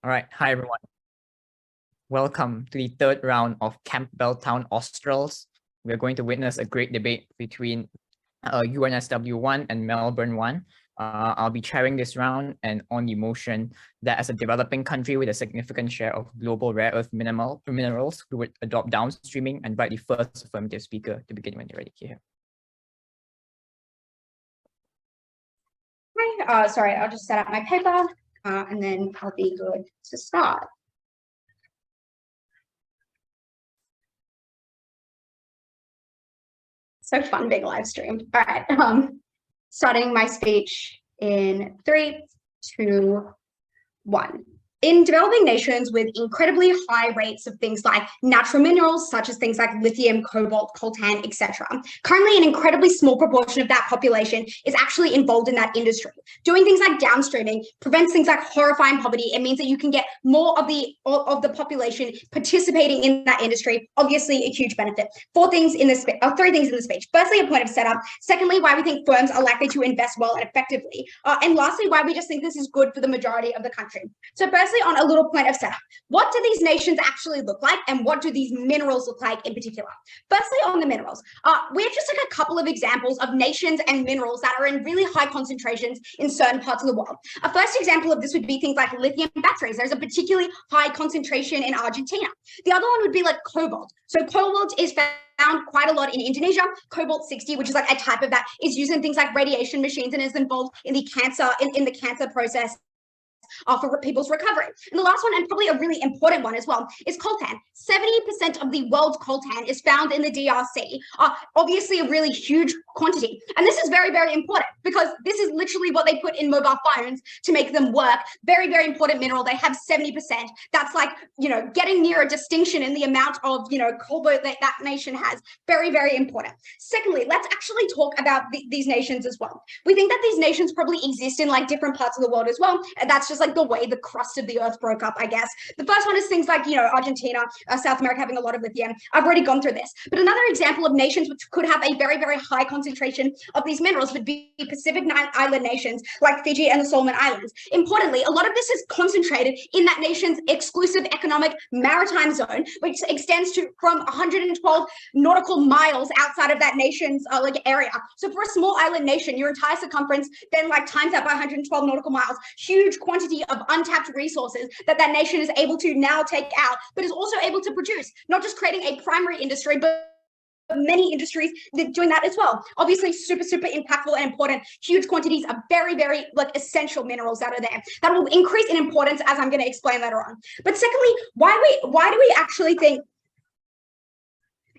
All right. Hi, everyone. Welcome to the third round of Campbelltown Australs. We are going to witness a great debate between UNSW 1 and Melbourne 1. I'll be chairing this round, and on the motion that as a developing country with a significant share of global rare earth minerals, we would adopt downstreaming and invite the first affirmative speaker to begin when you're ready. Here. Hi, sorry, I'll just set up my paper and then I'll be good to start. So fun being live streamed. All right, starting my speech in 3, 2, 1. In developing nations with incredibly high rates of things like natural minerals, such as things like lithium, cobalt, coltan, etc., currently an incredibly small proportion of that population is actually involved in that industry. Doing things like downstreaming prevents things like horrifying poverty. It means that you can get more of the population participating in that industry. Obviously, a huge benefit. 3 things in the speech. Firstly, a point of setup. Secondly, why we think firms are likely to invest well and effectively. And lastly, why we just think this is good for the majority of the country. So firstly, on a little point of setup, what do these nations actually look like, and what do these minerals look like in particular? Firstly, on the minerals, we have just like a couple of examples of nations and minerals that are in really high concentrations in certain parts of the world. A first example of this would be things like lithium batteries. There's a particularly high concentration in Argentina. The other one would be like cobalt. So cobalt is found quite a lot in Indonesia. Cobalt-60, which is like a type of that, is used in things like radiation machines and is involved in the cancer in the cancer process for people's recovery. And the last one, and probably a really important one as well, is coltan. 70% of the world's coltan is found in the DRC. Obviously a really huge quantity. And this is very, very important because this is literally what they put in mobile phones to make them work. Very, very important mineral. They have 70%. That's like, getting near a distinction in the amount of, cobalt that nation has. Very, very important. Secondly, let's actually talk about these nations as well. We think that these nations probably exist in like different parts of the world as well. And that's just like the way the crust of the earth broke up, I guess. The first one is things like, Argentina, South America having a lot of lithium. I've already gone through this. But another example of nations which could have a very, very high concentration of these minerals would be Pacific Island nations like Fiji and the Solomon Islands. Importantly, a lot of this is concentrated in that nation's exclusive economic maritime zone, which extends to from 112 nautical miles outside of that nation's area. So for a small island nation, your entire circumference then times that by 112 nautical miles, huge quantity of untapped resources that nation is able to now take out, but is also able to produce, not just creating a primary industry, but many industries doing that as well. Obviously, super, super impactful and important. Huge quantities of very, very essential minerals that are there that will increase in importance, as I'm going to explain later on. But secondly, why do we actually think?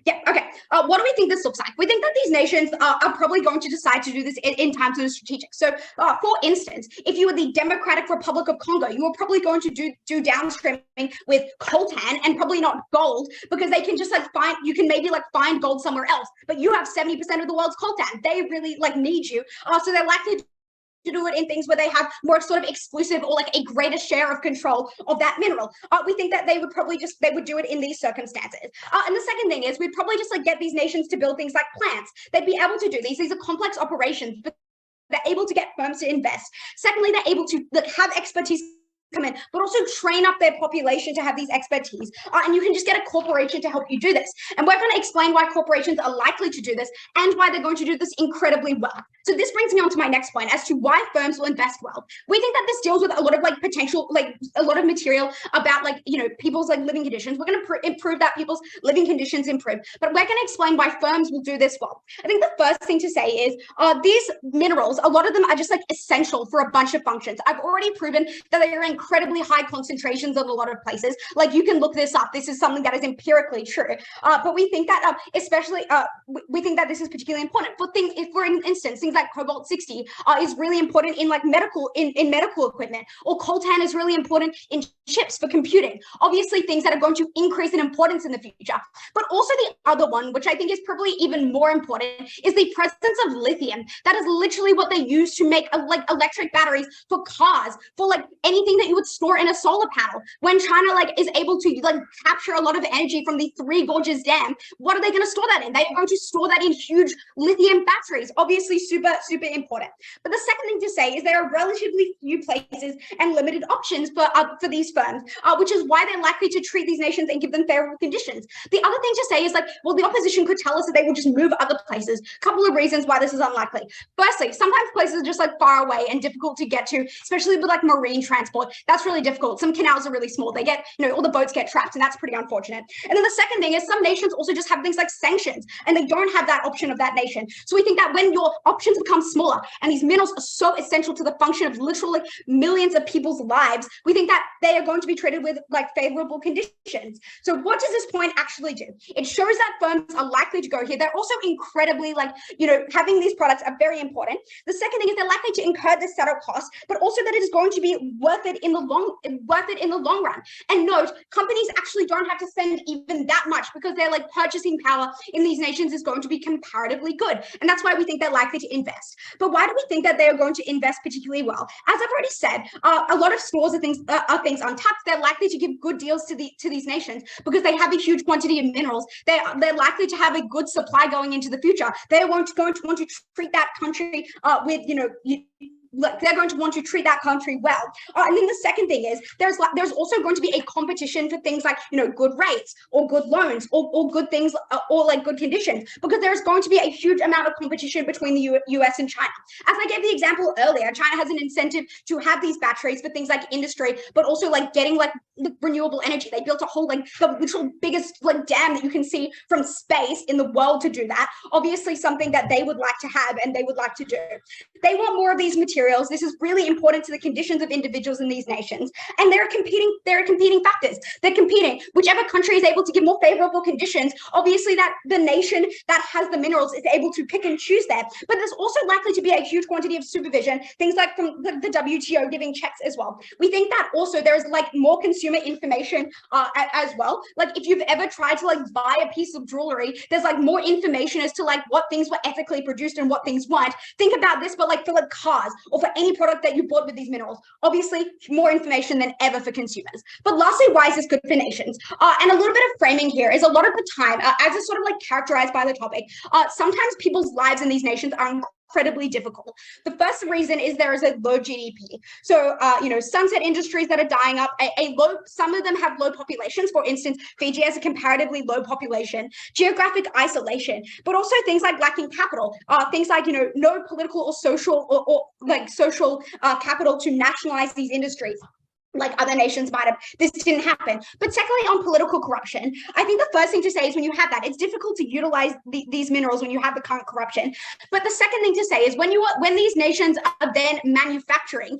Yeah, okay. What do we think this looks like? We think that these nations are probably going to decide to do this in terms of strategic. So, for instance, if you were the Democratic Republic of Congo, you were probably going to do downstreaming with coltan and probably not gold, because they can just you can maybe find gold somewhere else. But you have 70% of the world's coltan. They really need you. So they're likely to do it in things where they have more sort of exclusive or a greater share of control of that mineral. We think that they would do it in these circumstances. And the second thing is we'd probably just get these nations to build things like plants. They'd be able to do these. These are complex operations, but they're able to get firms to invest. Secondly, they're able to have expertise come in, but also train up their population to have these expertise. And you can just get a corporation to help you do this. And we're going to explain why corporations are likely to do this and why they're going to do this incredibly well. So this brings me on to my next point as to why firms will invest well. We think that this deals with a lot of potential, a lot of material about people's living conditions. We're going to improve that people's living conditions improve, but we're going to explain why firms will do this well. I think the first thing to say is these minerals, a lot of them are just essential for a bunch of functions. I've already proven that they are incredibly high concentrations in a lot of places. You can look this up. This is something that is empirically true. But we think that we think that this is particularly important for things. If, for instance, things like cobalt-60 is really important in medical equipment, or coltan is really important in chips for computing. Obviously, things that are going to increase in importance in the future. But also the other one, which I think is probably even more important, is the presence of lithium. That is literally what they use to make electric batteries for cars, for anything that you would store in a solar panel. When China is able to capture a lot of energy from the Three Gorges Dam, what are they going to store that in? They're going to store that in huge lithium batteries. Obviously, super, super important. But the second thing to say is there are relatively few places and limited options for these firms, which is why they're likely to treat these nations and give them favorable conditions. The other thing to say is like, well, the opposition could tell us that they will just move other places. Couple of reasons why this is unlikely. Firstly, sometimes places are just like far away and difficult to get to, especially with like marine transport. That's really difficult. Some canals are really small. They get, all the boats get trapped, and that's pretty unfortunate. And then the second thing is some nations also just have things like sanctions, and they don't have that option of that nation. So we think that when your options become smaller and these minerals are so essential to the function of literally millions of people's lives, we think that they are going to be treated with like favorable conditions. So what does this point actually do? It shows that firms are likely to go here. They're also incredibly having these products are very important. The second thing is they're likely to incur the setup costs, but also that it is going to be worth it in the long run. And note, companies actually don't have to spend even that much because their purchasing power in these nations is going to be comparatively good. And that's why we think they're likely to invest. But why do we think that they are going to invest particularly well? As I've already said, a lot of stores are things untapped. They're likely to give good deals to these nations because they have a huge quantity of minerals. They're likely to have a good supply going into the future. They're going to want to treat that country they're going to want to treat that country well. And then the second thing is there's also going to be a competition for things like, good rates or good loans or good things or good conditions, because there's going to be a huge amount of competition between the US and China. As I gave the example earlier, China has an incentive to have these batteries for things like industry, but also getting renewable energy. They built a whole the literal biggest dam that you can see from space in the world to do that. Obviously something that they would like to have and they would like to do. They want more of these materials. This is really important to the conditions of individuals in these nations. And there are competing factors. They're competing. Whichever country is able to give more favorable conditions, obviously that the nation that has the minerals is able to pick and choose there. But there's also likely to be a huge quantity of supervision, things like from the WTO giving checks as well. We think that also there is more consumer information as well. If you've ever tried to buy a piece of jewelry, there's more information as to what things were ethically produced and what things weren't. Think about this, but for cars or for any product that you bought with these minerals. Obviously, more information than ever for consumers. But lastly, why is this good for nations? And a little bit of framing here is a lot of the time, as is sort of characterized by the topic, sometimes people's lives in these nations are incredibly difficult. The first reason is there is a low GDP. So, sunset industries that are dying up, some of them have low populations. For instance, Fiji has a comparatively low population, geographic isolation, but also things like lacking capital, things like, no political or social or social capital to nationalize these industries. Other nations might have, this didn't happen. But secondly, on political corruption, I think the first thing to say is when you have that, it's difficult to utilize these minerals when you have the current corruption. But the second thing to say is when these nations are then manufacturing,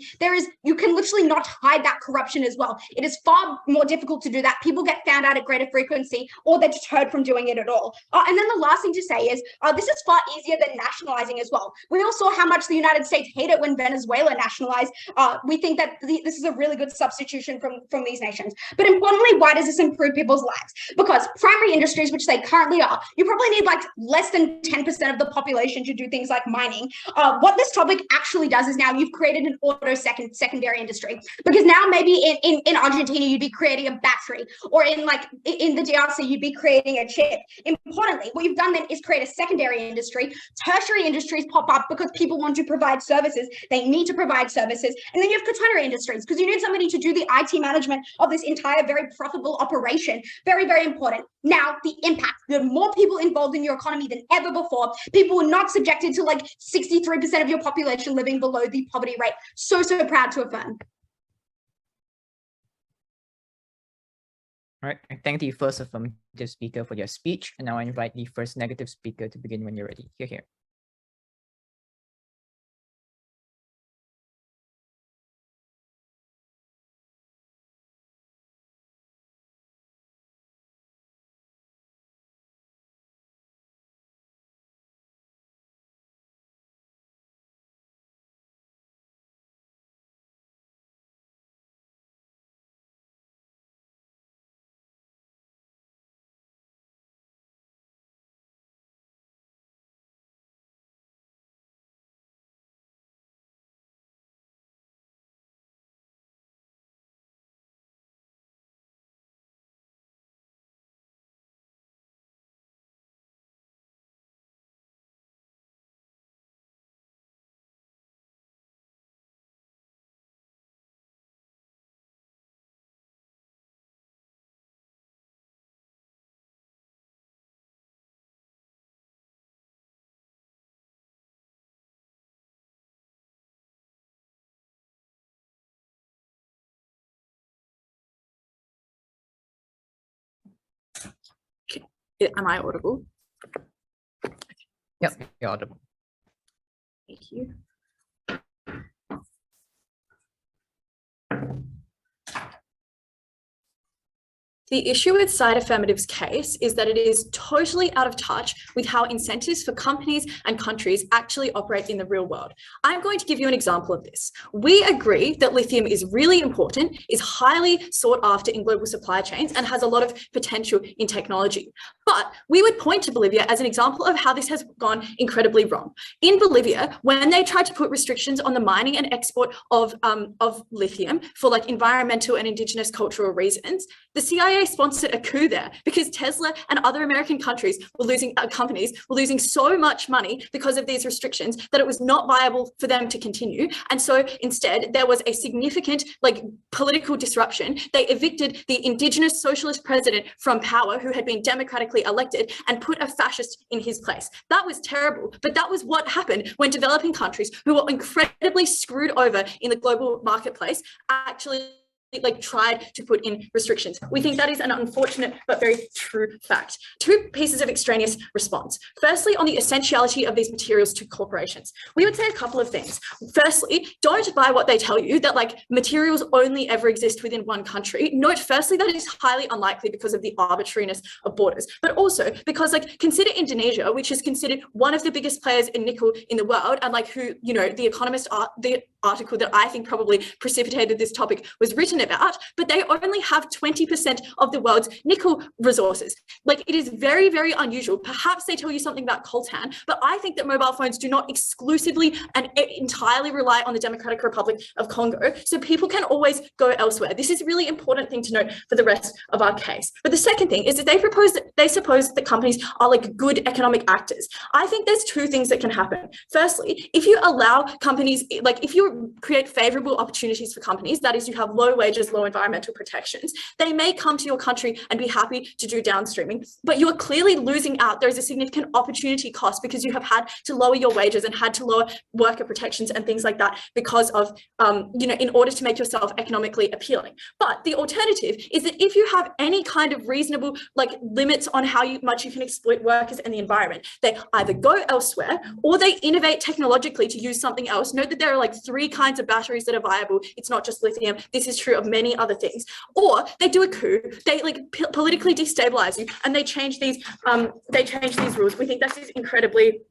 you can literally not hide that corruption as well. It is far more difficult to do that. People get found out at greater frequency, or they're deterred from doing it at all. And then the last thing to say is this is far easier than nationalizing as well. We all saw how much the United States hate it when Venezuela nationalized. We think that this is a really good substitution from these nations. But importantly, why does this improve people's lives? Because primary industries, which they currently are, you probably need less than 10% of the population to do things like mining. What this topic actually does is now you've created an auto secondary industry, because now maybe in Argentina you'd be creating a battery, or in the DRC you'd be creating a chip. Importantly, what you've done then is create a secondary industry. Tertiary industries pop up because people want to provide services. They need to provide services. And then you have quaternary industries because you need somebody to do the IT management of this entire very profitable operation. Very, very important. Now, the impact. You have more people involved in your economy than ever before. People are not subjected to 63% of your population living below the poverty rate. So proud to affirm. All right, I thank the first affirmative speaker for your speech. And now I invite the first negative speaker to begin when you're ready. Here. Am I audible? Yep, you're audible. Thank you. The issue with side affirmative's case is that it is totally out of touch with how incentives for companies and countries actually operate in the real world. I'm going to give you an example of this. We agree that lithium is really important, is highly sought after in global supply chains, and has a lot of potential in technology. But we would point to Bolivia as an example of how this has gone incredibly wrong. In Bolivia, when they tried to put restrictions on the mining and export of lithium for like environmental and indigenous cultural reasons, the CIA sponsored a coup there because Tesla and other American companies were losing so much money because of these restrictions that it was not viable for them to continue. And so instead, there was a significant political disruption. They evicted the indigenous socialist president from power who had been democratically elected and put a fascist in his place. That was terrible, but that was what happened when developing countries who were incredibly screwed over in the global marketplace actually tried to put in restrictions. We think that is an unfortunate but very true fact. Two pieces of extraneous response. Firstly, on the essentiality of these materials to corporations. We would say a couple of things. Firstly, don't buy what they tell you that materials only ever exist within one country. Note firstly that is highly unlikely because of the arbitrariness of borders, but also because consider Indonesia, which is considered one of the biggest players in nickel in the world, and who, the Economist the article that I think probably precipitated this topic was written about, but they only have 20% of the world's nickel resources. It is very, very unusual. Perhaps they tell you something about coltan, but I think that mobile phones do not exclusively and entirely rely on the Democratic Republic of Congo, so people can always go elsewhere. This is a really important thing to note for the rest of our case. But the second thing is that they suppose that companies are good economic actors. I think there's two things that can happen. Firstly, if you allow companies, if you create favorable opportunities for companies, that is, you have low wages, low environmental protections, they may come to your country and be happy to do downstreaming, but you are clearly losing out. There is a significant opportunity cost because you have had to lower your wages and had to lower worker protections and things like that because of, in order to make yourself economically appealing. But the alternative is that if you have any kind of reasonable limits on how much you can exploit workers and the environment, they either go elsewhere or they innovate technologically to use something else. Note that there are three kinds of batteries that are viable. It's not just lithium. This is true of many other things. Or they do a coup. They politically destabilize you and they change these rules. We think this is incredibly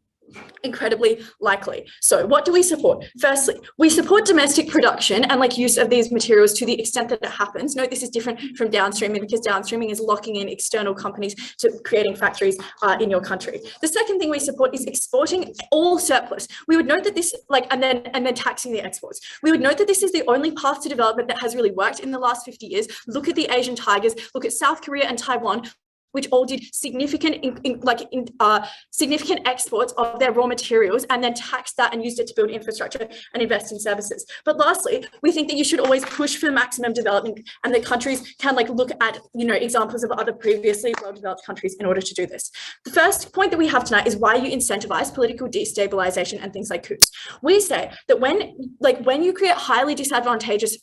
likely. So what do we support? Firstly, we support domestic production and use of these materials to the extent that it happens. Note this is different from downstreaming because downstreaming is locking in external companies to creating factories in your country. The second thing we support is exporting all surplus. We would note that this and then taxing the exports. We would note that this is the only path to development that has really worked in the last 50 years. Look at the Asian tigers, look at South Korea and Taiwan, which all did significant exports of their raw materials and then taxed that and used it to build infrastructure and invest in services. But lastly, we think that you should always push for maximum development, and that countries can look at examples of other previously well-developed countries in order to do this. The first point that we have tonight is why you incentivize political destabilization and things like coups. We say that when you create highly disadvantageous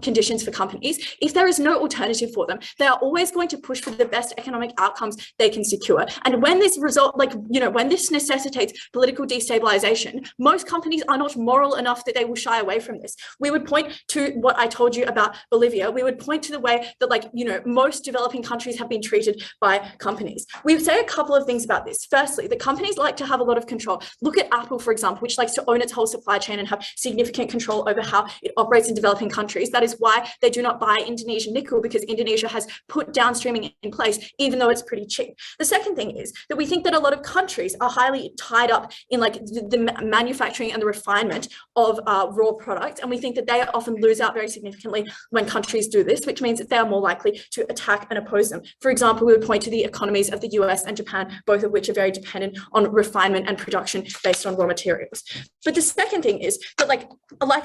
conditions for companies, if there is no alternative for them, they are always going to push for the best economic outcomes they can secure. And when this when this necessitates political destabilization, most companies are not moral enough that they will shy away from this. We would point to what I told you about Bolivia. We would point to the way that most developing countries have been treated by companies. We would say a couple of things about this. Firstly, the companies like to have a lot of control. Look at Apple, for example, which likes to own its whole supply chain and have significant control over how it operates in developing countries. That is why they do not buy Indonesian nickel, because Indonesia has put downstreaming in place, even though it's pretty cheap. The second thing is that we think that a lot of countries are highly tied up in the manufacturing and the refinement of raw products, and we think that they often lose out very significantly when countries do this, which means that they are more likely to attack and oppose them. For example, we would point to the economies of the US and Japan, both of which are very dependent on refinement and production based on raw materials. But the second thing is that like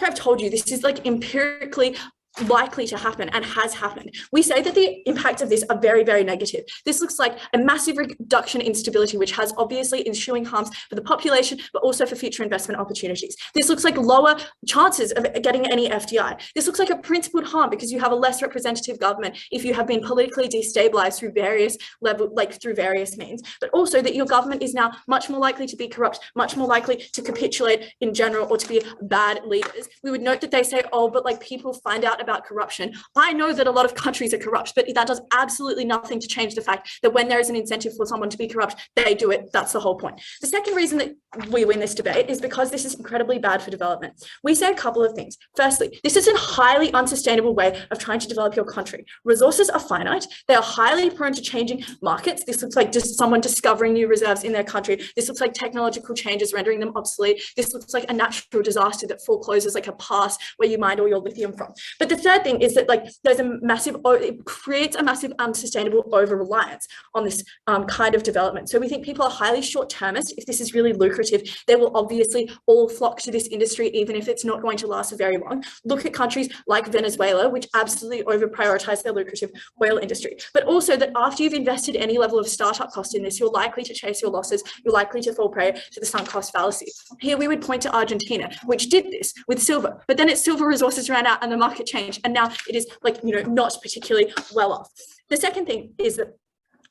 I've told you, this is empirically likely to happen and has happened. We say that the impacts of this are very, very negative. This looks like a massive reduction in stability, which has obviously ensuing harms for the population, but also for future investment opportunities. This looks like lower chances of getting any FDI. This looks like a principled harm because you have a less representative government if you have been politically destabilized through various through various means, but also that your government is now much more likely to be corrupt, much more likely to capitulate in general or to be bad leaders. We would note that they say, oh, but like people find out about corruption. I know that a lot of countries are corrupt, but that does absolutely nothing to change the fact that when there is an incentive for someone to be corrupt, they do it. That's the whole point. The second reason that we win this debate is because this is incredibly bad for development. We say a couple of things. Firstly, this is a highly unsustainable way of trying to develop your country. Resources are finite. They are highly prone to changing markets. This looks like just someone discovering new reserves in their country. This looks like technological changes rendering them obsolete. This looks like a natural disaster that forecloses like a pass where you mine all your lithium from. But the third thing is that like there's a massive, it creates a massive unsustainable over-reliance on this kind of development. So we think people are highly short-termist. If this is really lucrative, they will obviously all flock to this industry, even if it's not going to last for very long. Look at countries like Venezuela, which absolutely over-prioritize their lucrative oil industry. But also that after you've invested any level of startup cost in this, you're likely to chase your losses. You're likely to fall prey to the sunk cost fallacy. Here we would point to Argentina, which did this with silver, but then its silver resources ran out and the market changed, and now it is like, you know, not particularly well off. The second thing is that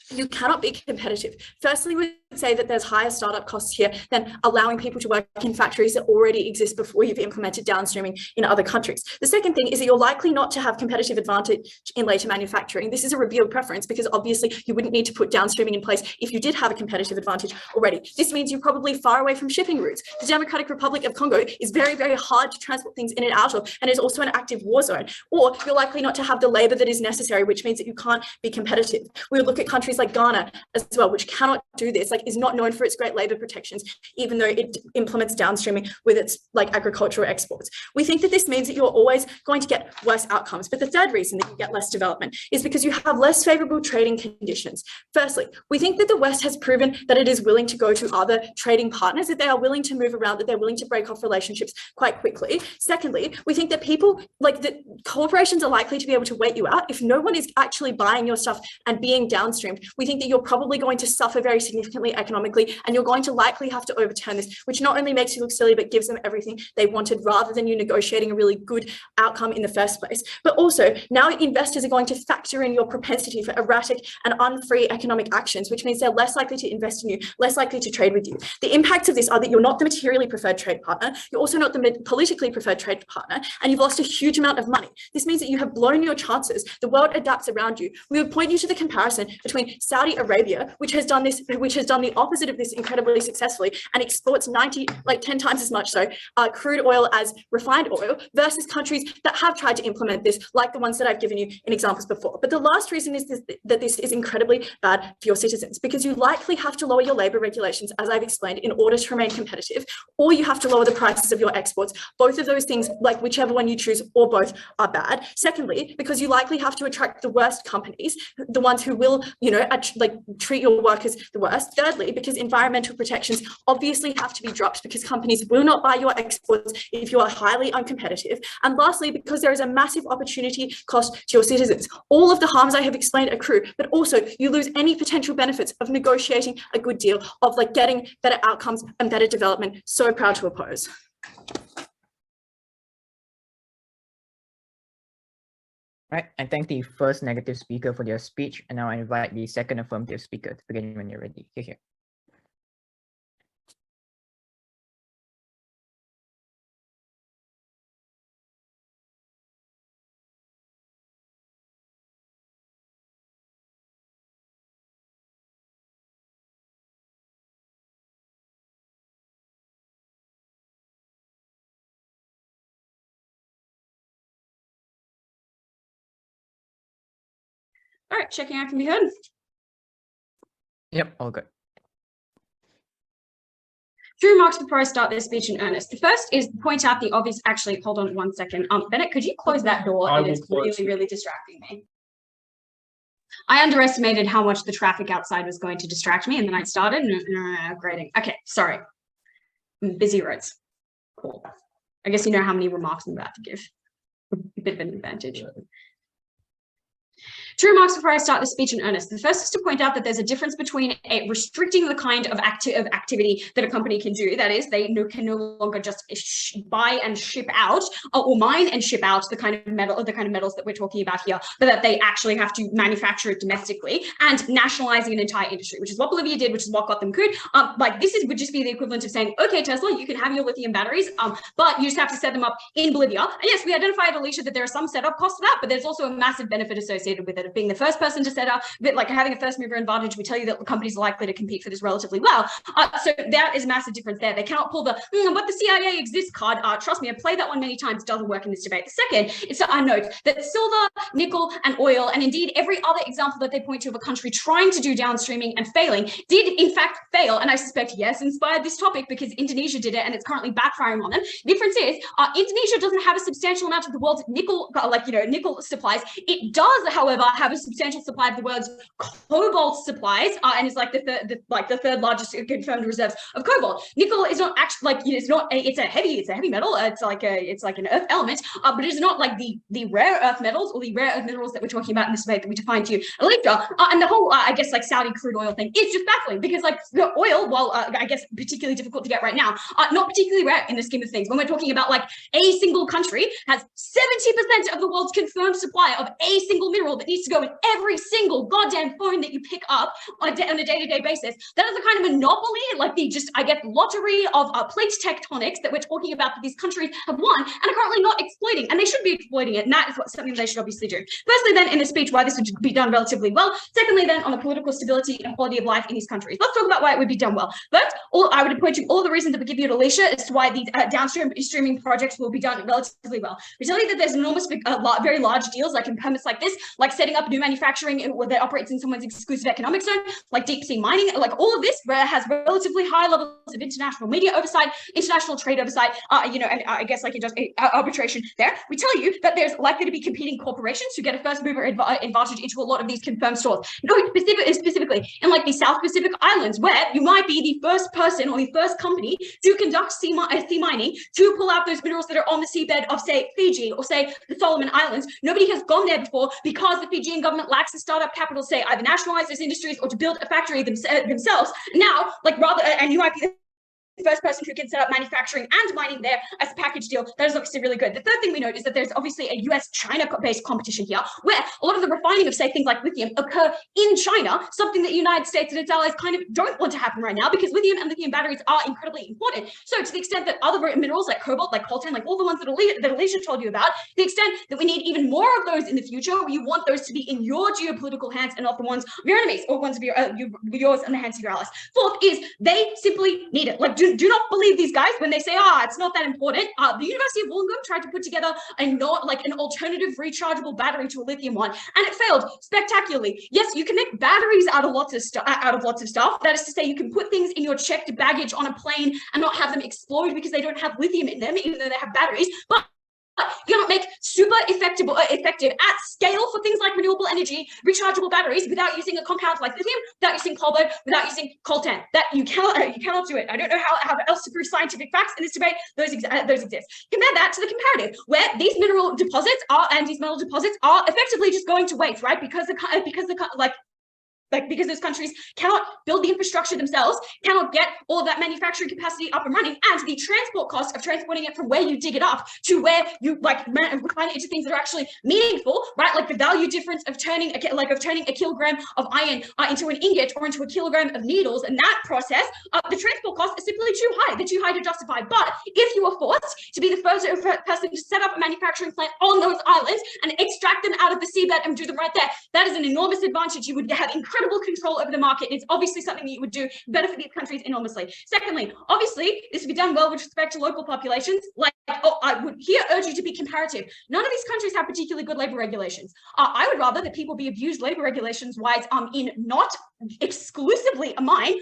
you cannot be competitive. Firstly, we would say that there's higher startup costs here than allowing people to work in factories that already exist before you've implemented downstreaming in other countries. The second thing is that you're likely not to have competitive advantage in later manufacturing. This is a revealed preference because obviously you wouldn't need to put downstreaming in place if you did have a competitive advantage already. This means you're probably far away from shipping routes. The Democratic Republic of Congo is very, very hard to transport things in and out of, and is also an active war zone. Or you're likely not to have the labor that is necessary, which means that you can't be competitive. We would look at countries like Ghana as well, which cannot do this, like is not known for its great labor protections, even though it implements downstreaming with its like agricultural exports. We think that this means that you're always going to get worse outcomes. But the third reason that you get less development is because you have less favorable trading conditions. Firstly, we think that the West has proven that it is willing to go to other trading partners, that they are willing to move around, that they're willing to break off relationships quite quickly. Secondly, we think that people like that corporations are likely to be able to wait you out. If no one is actually buying your stuff and being downstreamed, we think that you're probably going to suffer very significantly economically, and you're going to likely have to overturn this, which not only makes you look silly, but gives them everything they wanted rather than you negotiating a really good outcome in the first place. But also now investors are going to factor in your propensity for erratic and unfree economic actions, which means they're less likely to invest in you, less likely to trade with you. The impacts of this are that you're not the materially preferred trade partner, you're also not the politically preferred trade partner, and you've lost a huge amount of money. This means that you have blown your chances. The world adapts around you. We would point you to the comparison between Saudi Arabia, which has done the opposite of this incredibly successfully and exports 10 times as much crude oil as refined oil, versus countries that have tried to implement this, like the ones that I've given you in examples before. But the last reason is that this is incredibly bad for your citizens, because you likely have to lower your labor regulations, as I've explained, in order to remain competitive, or you have to lower the prices of your exports. Both of those things, like whichever one you choose, or both, are bad. Secondly, because you likely have to attract the worst companies, the ones who will, treat your workers the worst. Thirdly, because environmental protections obviously have to be dropped because companies will not buy your exports if you are highly uncompetitive. And lastly, because there is a massive opportunity cost to your citizens. All of the harms I have explained accrue, but also you lose any potential benefits of negotiating a good deal, of getting better outcomes and better development. So proud to oppose. Right, I thank the first negative speaker for their speech, and now I invite the second affirmative speaker to begin when you're ready. Here. All right, checking I can be heard. Yep, all good. Few remarks before I start this speech in earnest. The first is point out the obvious. Actually, hold on 1 second. Bennett, could you close that door? It is really, really distracting me. I underestimated how much the traffic outside was going to distract me, and then I started grading. Okay, sorry. Busy roads. Cool. I guess you know how many remarks I'm about to give. bit of an advantage. Two remarks before I start the speech in earnest. The first is to point out that there's a difference between restricting the kind of activity that a company can do. That is, they can no longer just buy and ship out or mine and ship out the kind of metals that we're talking about here, but that they actually have to manufacture it domestically and nationalizing an entire industry, which is what Olivia did, which is what got them good. Like this would just be the equivalent of saying, okay, Tesla, you can have your lithium batteries, but you just have to set them up in Bolivia. And yes, we identified, Aleisha, that there are some setup costs to that, but there's also a massive benefit associated with it of being the first person to set up, a bit like having a first mover advantage. We tell you that the companies are likely to compete for this relatively well. So that is a massive difference there. They cannot pull the, but the CIA exists card. Trust me, I've played that one many times. Doesn't work in this debate. The second is to note that silver, nickel, and oil, and indeed every other example that they point to of a country trying to do downstreaming and failing, did in fact fail. And I suspect, yes, inspired this topic because Indonesia did it and it's currently backfiring on them. The difference is Indonesia doesn't have a substantial amount of the world's nickel, nickel supplies. It does, however, have a substantial supply of the world's cobalt supplies, and is like the third largest confirmed reserves of cobalt. Nickel is not actually it's a heavy metal. It's like an earth element, but it is not like the rare earth metals or the rare earth minerals that we're talking about in this debate that we defined to you later. And the whole I guess like Saudi crude oil thing is just baffling because like the oil, while I guess particularly difficult to get right now, not particularly rare in the scheme of things. When we're talking about like a single country has 70% of the world's confirmed supply of a single mineral that needs to go in every single goddamn phone that you pick up on a day-to-day basis. That is the kind of monopoly, like the just, I guess, lottery of plate tectonics that we're talking about that these countries have won and are currently not exploiting, and they should be exploiting it, and that is something they should obviously do. Firstly, then, in the speech, why this would be done relatively well. Secondly, then, on the political stability and quality of life in these countries. Let's talk about why it would be done well. First, I would point to all the reasons that we give you to Aleisha as to why these downstreaming projects will be done relatively well. We tell you that there's enormous, very large deals like in permits like this, like setting up new manufacturing that operates in someone's exclusive economic zone, like deep sea mining, like all of this has relatively high levels of international media oversight, international trade oversight, and I guess like arbitration there. We tell you that there's likely to be competing corporations who get a first mover advantage into a lot of these confirmed stores. Specifically in like the South Pacific Islands, where you might be the first person or the first company to conduct sea mining to pull out those minerals that are on the seabed of, say, Fiji or say the Solomon Islands. Nobody has gone there before because the Fijian government lacks the startup capital, say, either nationalize those industries or to build a factory themselves. Now, and you might be the first person who can set up manufacturing and mining there as a package deal. That is obviously really good. The third thing we note is that there's obviously a US-China-based competition here, where a lot of the refining of, say, things like lithium occur in China, something that the United States and its allies kind of don't want to happen right now because lithium and lithium batteries are incredibly important. So to the extent that other minerals like cobalt, like coltan, like all the ones that Aleisha told you about, to the extent that we need even more of those in the future, you want those to be in your geopolitical hands and not the ones of your enemies or ones of yours in the hands of your allies. Fourth is they simply need it. Like, do not believe these guys when they say, it's not that important. The University of Wollongong tried to put together an alternative rechargeable battery to a lithium one, and it failed spectacularly. Yes, you can make batteries out of lots of stuff. That is to say, you can put things in your checked baggage on a plane and not have them explode because they don't have lithium in them, even though they have batteries. But you cannot make super effective at scale for things like renewable energy, rechargeable batteries without using a compound like lithium, without using cobalt, without using coltan. That you cannot do it. I don't know how else to prove scientific facts in this debate. Those exist. Compare that to the comparative, where these mineral deposits and these metal deposits are effectively just going to waste, right? Because those countries cannot build the infrastructure themselves, cannot get all of that manufacturing capacity up and running, and the transport cost of transporting it from where you dig it up to where you refine it into things that are actually meaningful, right? Like the value difference of turning a kilogram of iron into an ingot or into a kilogram of needles, and that process, the transport costs are simply too high. They're too high to justify. But if you are forced to be the first person to set up a manufacturing plant on those islands and extract them out of the seabed and do them right there, that is an enormous advantage. You would have incredible control over the market. It's obviously something that you would do benefit these countries enormously. Secondly, obviously, this would be done well with respect to local populations. I would here urge you to be comparative. None of these countries have particularly good labor regulations. I would rather that people be abused labor regulations wise in not exclusively a mine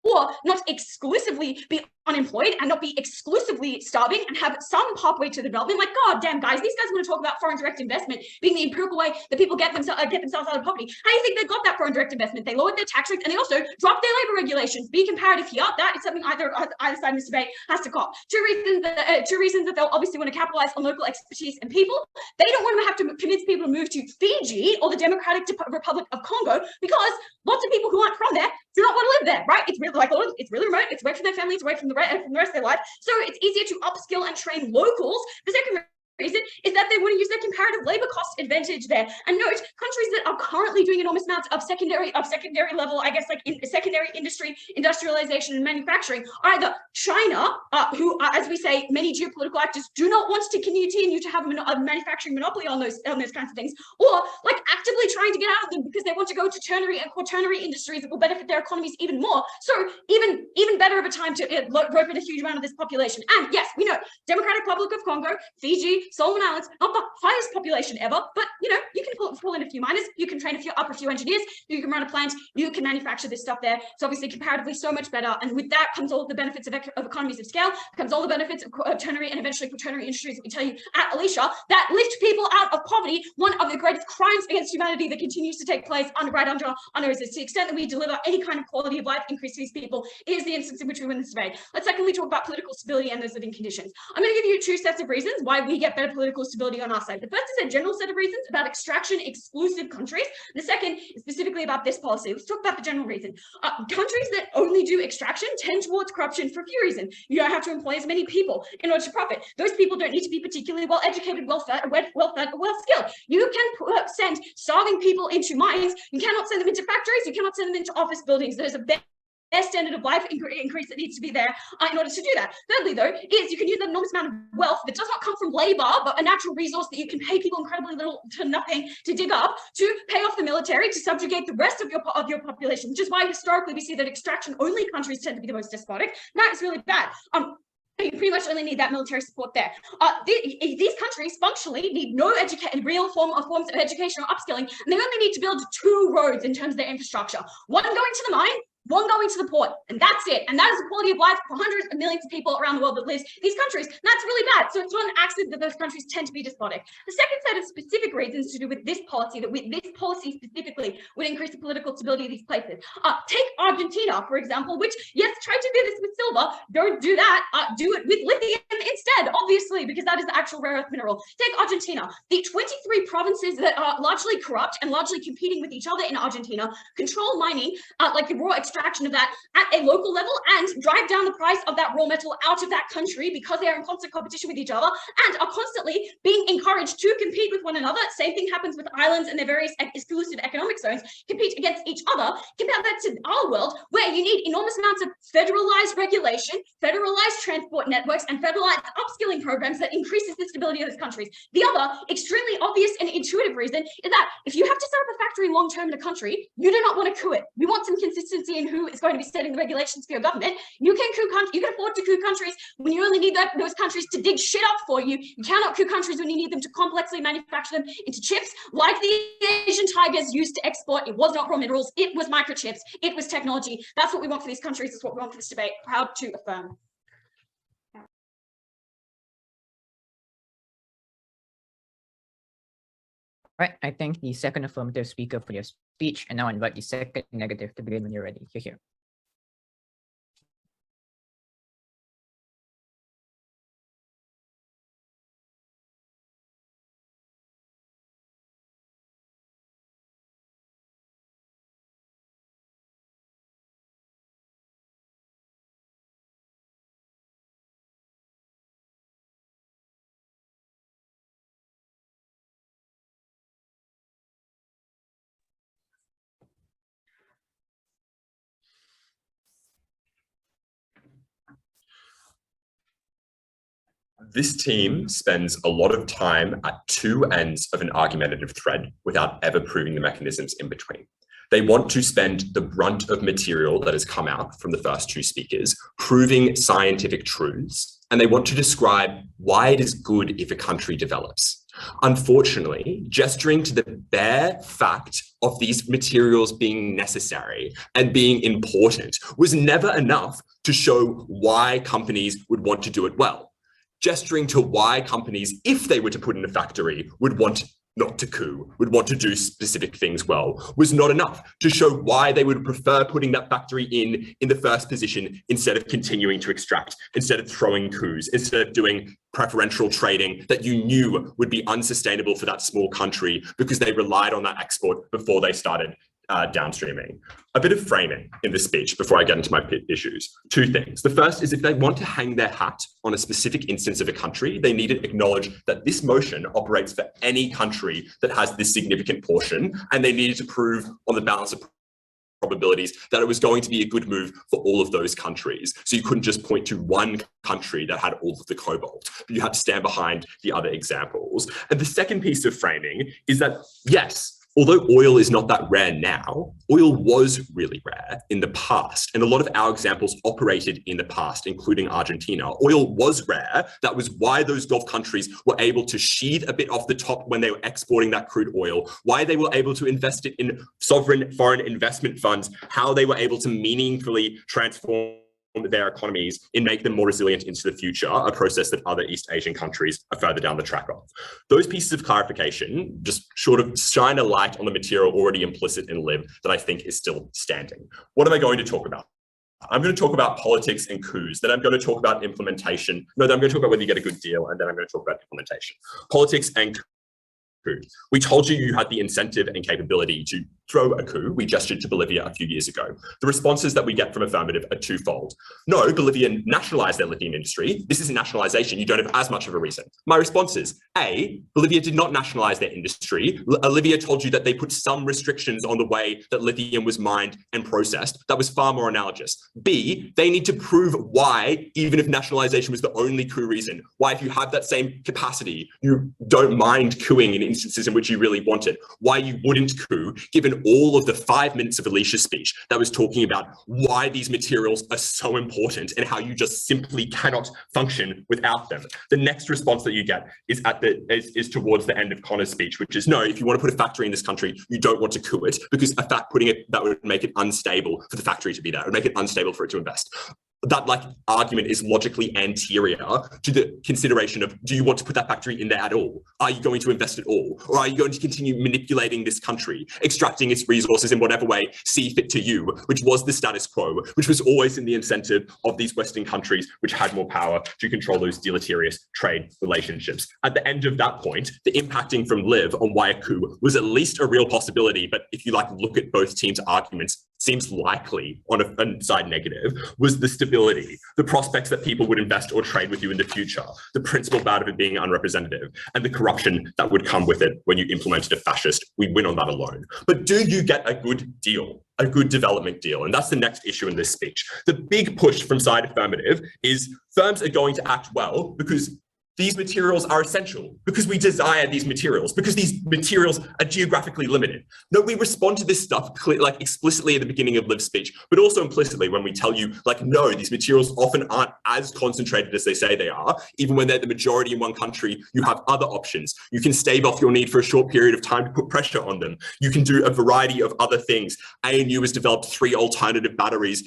or not exclusively be unemployed and not be exclusively starving and have some pathway to the development. Like, God damn, guys, these guys want to talk about foreign direct investment being the empirical way that people get themselves out of poverty. How do you think they got that foreign direct investment? They lowered their tax rates and they also dropped their labor regulations. Be comparative here. That is something either side of this debate has to cop. Two reasons that they'll obviously want to capitalize on local expertise and people. They don't want to have to convince people to move to Fiji or the Democratic Republic of Congo because lots of people who aren't from there do not want to live there, right? It's really it's really remote. It's away from their family. It's away from the rest of their life. So it's easier to upskill and train locals. The second reason is that they want to use their comparative labor cost advantage there. And note, countries that are currently doing enormous amounts of secondary level, I guess, like in secondary industry, industrialization and manufacturing are either China, who, as we say, many geopolitical actors do not want to continue to have a manufacturing monopoly on those kinds of things, or like actively trying to get out of them because they want to go to ternary and quaternary industries that will benefit their economies even more. So even better of a time to rope in a huge amount of this population. And yes, we know Democratic Republic of Congo, Fiji, Solomon Islands, not the highest population ever, but you know, you can pull in a few miners, you can train a few engineers, you can run a plant, you can manufacture this stuff there. It's obviously comparatively so much better. And with that comes all of the benefits of economies of scale, comes all the benefits of ternary and eventually quaternary industries that we tell you at Aleisha that lift people out of poverty. One of the greatest crimes against humanity that continues to take place right under our noses. To the extent that we deliver any kind of quality of life increase to these people is the instance in which we win this debate. Let's secondly talk about political stability and those living conditions. I'm going to give you two sets of reasons why we get better political stability on our side. The first is a general set of reasons about extraction exclusive countries. The second is specifically about this policy. Let's talk about the general reason. Countries that only do extraction tend towards corruption for a few reasons. You don't have to employ as many people in order to profit. Those people don't need to be particularly well educated, well fed, well skilled. You can send starving people into mines. You cannot send them into factories. You cannot send them into office buildings. There's a their standard of life increase that needs to be there in order to do that. Thirdly, though, is you can use an enormous amount of wealth that does not come from labor, but a natural resource that you can pay people incredibly little to nothing to dig up, to pay off the military, to subjugate the rest of your population, which is why historically we see that extraction-only countries tend to be the most despotic. That is really bad. You pretty much only need that military support there. These countries functionally need no real forms of education or upskilling, and they only need to build 2 roads in terms of their infrastructure. One going to the mine, one going to the port, and that's it. And that is the quality of life for hundreds of millions of people around the world that lives in these countries. And that's really bad. So it's not an accident that those countries tend to be despotic. The second set of specific reasons to do with this policy, that with this policy specifically would increase the political stability of these places. Take Argentina, for example, which, yes, tried to do this with silver. Don't do that. Do it with lithium instead, obviously, because that is the actual rare earth mineral. Take Argentina. The 23 provinces that are largely corrupt and largely competing with each other in Argentina control mining, like the raw extraction of that at a local level, and drive down the price of that raw metal out of that country because they are in constant competition with each other and are constantly being encouraged to compete with one another. Same thing happens with islands and their various exclusive economic zones, compete against each other. Compare that to our world, where you need enormous amounts of federalized regulation, federalized transport networks, and federalized upskilling programs that increases the stability of those countries. The other extremely obvious and intuitive reason is that if you have to set up a factory long-term in a country, you do not want to coup it. We want some consistency in who is going to be setting the regulations for your government. You can afford to coup countries when you only need those countries to dig shit up for you. You cannot coup countries when you need them to complexly manufacture them into chips like the Asian tigers used to export. It was not raw minerals, it was microchips, it was technology. That's what we want for these countries. That's what we want for this debate. Proud to affirm. Right, I thank the second affirmative speaker for your speech, and now I invite the second negative to begin when you're ready. You're here. This team spends a lot of time at 2 ends of an argumentative thread without ever proving the mechanisms in between. They want to spend the brunt of material that has come out from the first 2 speakers, proving scientific truths, and they want to describe why it is good if a country develops. Unfortunately, gesturing to the bare fact of these materials being necessary and being important was never enough to show why companies would want to do it well. Gesturing to why companies, if they were to put in a factory, would want not to coup, would want to do specific things well, was not enough to show why they would prefer putting that factory in the first position instead of continuing to extract, instead of throwing coups, instead of doing preferential trading that you knew would be unsustainable for that small country because they relied on that export before they started downstreaming. A bit of framing in this speech before I get into my issues. Two things. The first is if they want to hang their hat on a specific instance of a country, they need to acknowledge that this motion operates for any country that has this significant portion, and they needed to prove on the balance of probabilities that it was going to be a good move for all of those countries. So you couldn't just point to one country that had all of the cobalt, but you had to stand behind the other examples. And the second piece of framing is that, yes, although oil is not that rare now, oil was really rare in the past. And a lot of our examples operated in the past, including Argentina. Oil was rare. That was why those Gulf countries were able to sheathe a bit off the top when they were exporting that crude oil, why they were able to invest it in sovereign foreign investment funds, how they were able to meaningfully transform their economies and make them more resilient into the future, a process that other East Asian countries are further down the track of. Those pieces of clarification just sort of shine a light on the material already implicit in LIV that I think is still standing. What am I going to talk about? I'm going to talk about politics and coups, then I'm going to talk about implementation. No, then I'm going to talk about whether you get a good deal, and then I'm going to talk about implementation. Politics and coups. We told you you had the incentive and capability to throw a coup. We gestured to Bolivia a few years ago. The responses that we get from Affirmative are twofold. No, Bolivia nationalized their lithium industry. This is a nationalization. You don't have as much of a reason. My response is, A, Bolivia did not nationalize their industry. Olivia told you that they put some restrictions on the way that lithium was mined and processed. That was far more analogous. B, they need to prove why, even if nationalization was the only coup reason, why if you have that same capacity, you don't mind couing in instances in which you really want it, why you wouldn't coup, given all of the 5 minutes of Aleisha's speech that was talking about why these materials are so important and how you just simply cannot function without them. The next response that you get is is towards the end of Connor's speech, which is, no, if you want to put a factory in this country, you don't want to coup it, because putting it, that would make it unstable for the factory to be there. It would make it unstable for it to invest. That argument is logically anterior to the consideration of, do you want to put that factory in there at all? Are you going to invest at all? Or are you going to continue manipulating this country, extracting its resources in whatever way see fit to you, which was the status quo, which was always in the incentive of these Western countries, which had more power to control those deleterious trade relationships. At the end of that point, the impacting from LIV on why a coup was at least a real possibility, but if you look at both teams' arguments, seems likely on a side negative, was the stability, the prospects that people would invest or trade with you in the future, the principle about it being unrepresentative, and the corruption that would come with it when you implemented a fascist. We win on that alone. But do you get a good deal, a good development deal? And that's the next issue in this speech. The big push from side Affirmative is firms are going to act well because these materials are essential, because we desire these materials, because these materials are geographically limited. No, we respond to this stuff explicitly at the beginning of Liv's speech, but also implicitly when we tell you, no, these materials often aren't as concentrated as they say they are. Even when they're the majority in one country, you have other options. You can stave off your need for a short period of time to put pressure on them. You can do a variety of other things. ANU has developed 3 alternative batteries,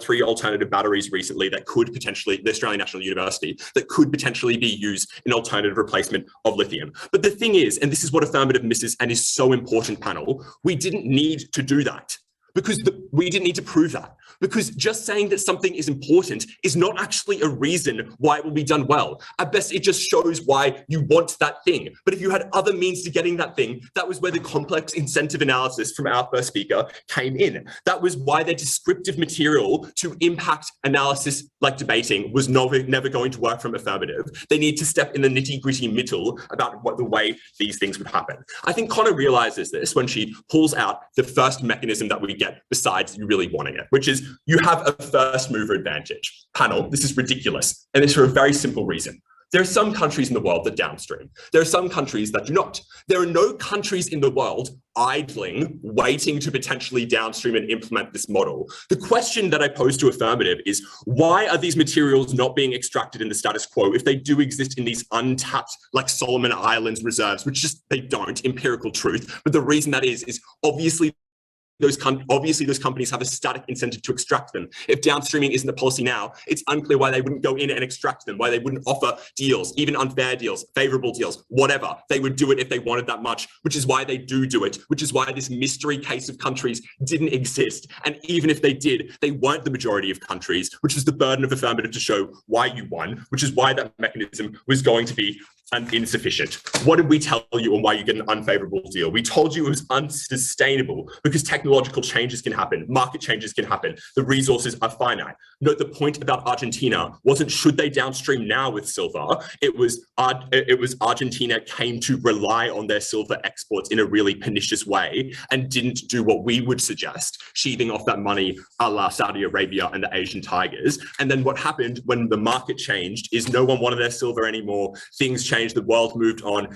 three alternative batteries recently that could potentially, the Australian National University, that could potentially be used in alternative replacement of lithium. But the thing is, and this is what Affirmative misses and is so important, panel, we didn't need to do that. Because we didn't need to prove that. Because just saying that something is important is not actually a reason why it will be done well. At best, it just shows why you want that thing. But if you had other means to getting that thing, that was where the complex incentive analysis from our first speaker came in. That was why their descriptive material to impact analysis like debating was never going to work from Affirmative. They need to step in the nitty-gritty middle about the way these things would happen. I think Connor realizes this when she pulls out the first mechanism that we get besides you really wanting it, which is you have a first mover advantage. Panel, this is ridiculous. And it's for a very simple reason. There are some countries in the world that downstream. There are some countries that do not. There are no countries in the world idling, waiting to potentially downstream and implement this model. The question that I pose to affirmative is, why are these materials not being extracted in the status quo if they do exist in these untapped, like Solomon Islands reserves, which just, they don't, empirical truth. But the reason that is obviously those companies have a static incentive to extract them. If downstreaming isn't a policy now, it's unclear why they wouldn't go in and extract them, why they wouldn't offer deals, even unfair deals, favorable deals, whatever. They would do it if they wanted that much, which is why they do it, which is why this mystery case of countries didn't exist. And even if they did, they weren't the majority of countries, which was the burden of affirmative to show why you won, which is why that mechanism was going to be insufficient. What did we tell you on why you get an unfavorable deal? We told you it was unsustainable because technological changes can happen, market changes can happen, the resources are finite. Note the point about Argentina wasn't should they downstream now with silver, it was Argentina came to rely on their silver exports in a really pernicious way and didn't do what we would suggest, sheathing off that money a la Saudi Arabia and the Asian tigers. And then what happened when the market changed is no one wanted their silver anymore, things changed, the world moved on.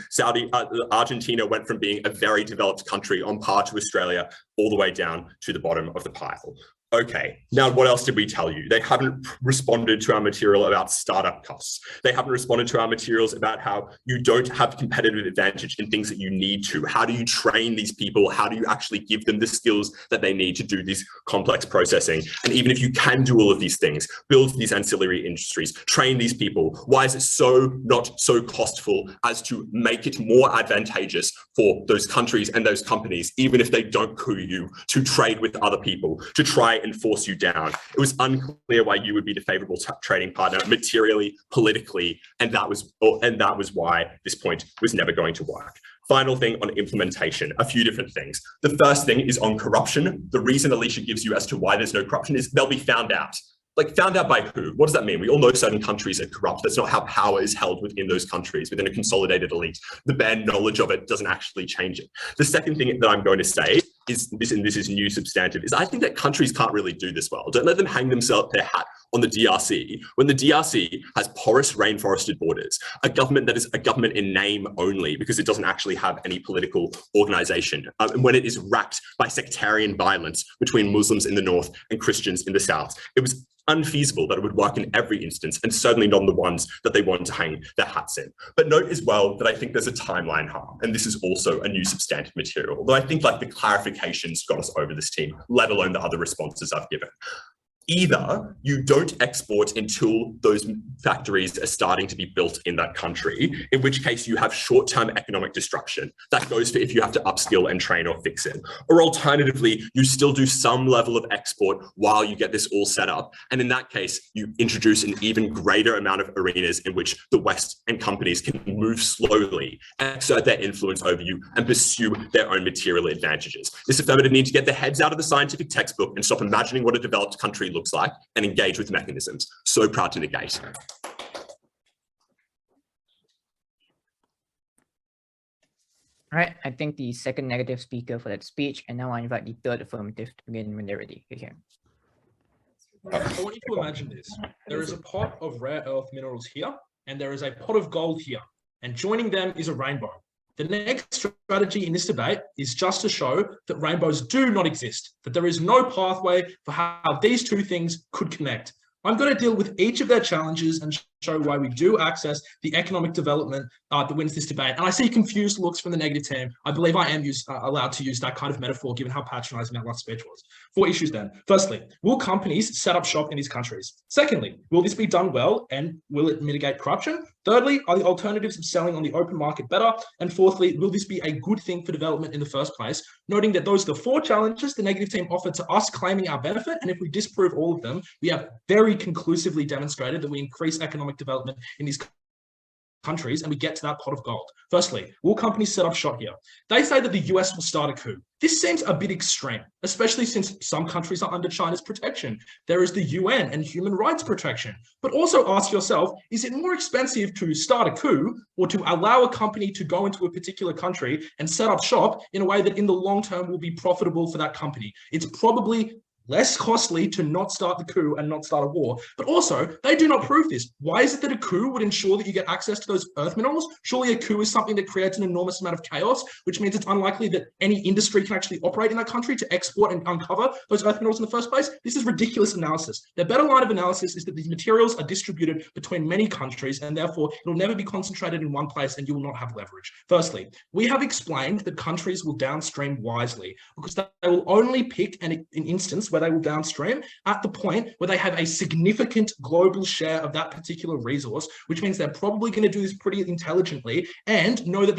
Argentina went from being a very developed country on par to Australia all the way down to the bottom of the pile. Okay, now what else did we tell you? They haven't responded to our material about startup costs. They haven't responded to our materials about how you don't have competitive advantage in things that you need to. How do you train these people? How do you actually give them the skills that they need to do this complex processing? And even if you can do all of these things, build these ancillary industries, train these people, why is it not so costful as to make it more advantageous for those countries and those companies, even if they don't coup you, to trade with other people, to try and force you down? It was unclear why you would be the favorable trading partner materially, politically, and that was why this point was never going to work. Final thing on implementation, a few different things. The first thing is on corruption. The reason Aleisha gives you as to why there's no corruption is they'll be found out. Like, found out by who? What does that mean? We all know certain countries are corrupt. That's not how power is held within those countries, within a consolidated elite. The bare knowledge of it doesn't actually change it. The second thing that I'm going to say is this, and this is new substantive, is I think that countries can't really do this well. Don't let them hang their hat on the DRC. When the DRC has porous rainforested borders, a government that is a government in name only because it doesn't actually have any political organization, and when it is racked by sectarian violence between Muslims in the north and Christians in the south, it was unfeasible that it would work in every instance, and certainly not the ones that they want to hang their hats in. But note as well that I think there's a timeline harm, and this is also a new substantive material, although I think like the clarifications got us over this team, let alone the other responses I've given. Either you don't export until those factories are starting to be built in that country, in which case you have short-term economic destruction. That goes for if you have to upskill and train or fix it. Or alternatively, you still do some level of export while you get this all set up. And in that case, you introduce an even greater amount of arenas in which the West and companies can move slowly, exert their influence over you, and pursue their own material advantages. This affirmative need to get their heads out of the scientific textbook and stop imagining what a developed country looks like and engage with mechanisms. So proud to negate. All right, I think the second negative speaker for that speech, and now I invite the third affirmative to begin when they're ready. Here. I want you to imagine this. There is a pot of rare earth minerals here, and there is a pot of gold here, and joining them is a rainbow. The next strategy in this debate is just to show that rainbows do not exist, that there is no pathway for how these two things could connect. I'm going to deal with each of their challenges and show why we do access the economic development that wins this debate. And I see confused looks from the negative team. I believe I am allowed to use that kind of metaphor, given how patronizing that last speech was. 4 issues then. Firstly, will companies set up shop in these countries? Secondly, will this be done well and will it mitigate corruption? Thirdly, are the alternatives of selling on the open market better? And fourthly, will this be a good thing for development in the first place? Noting that those are the 4 challenges the negative team offered to us claiming our benefit. And if we disprove all of them, we have very conclusively demonstrated that we increase economic development in these countries and we get to that pot of gold. Firstly, will companies set up shop here? They say that the US will start a coup. This seems a bit extreme, especially since some countries are under China's protection. There is the UN and human rights protection. But also ask yourself, is it more expensive to start a coup or to allow a company to go into a particular country and set up shop in a way that in the long term will be profitable for that company? It's probably less costly to not start the coup and not start a war. But also, they do not prove this. Why is it that a coup would ensure that you get access to those earth minerals? Surely a coup is something that creates an enormous amount of chaos, which means it's unlikely that any industry can actually operate in that country to export and uncover those earth minerals in the first place. This is ridiculous analysis. The better line of analysis is that these materials are distributed between many countries, and therefore it'll never be concentrated in one place and you will not have leverage. Firstly, we have explained that countries will downstream wisely because they will only pick an instance where they will downstream at the point where they have a significant global share of that particular resource, which means they're probably going to do this pretty intelligently and know that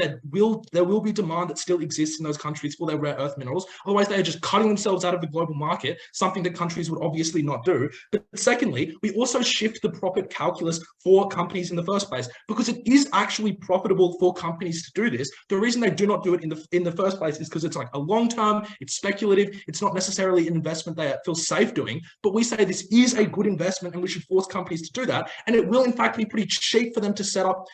there will be demand that still exists in those countries for their rare earth minerals. Otherwise, they are just cutting themselves out of the global market, something that countries would obviously not do. But secondly, we also shift the profit calculus for companies in the first place because it is actually profitable for companies to do this. The reason they do not do it in the first place is because it's like a long term, it's speculative, it's not necessarily an investment they feel safe doing, but we say this is a good investment and we should force companies to do that. And it will in fact be pretty cheap for them to set up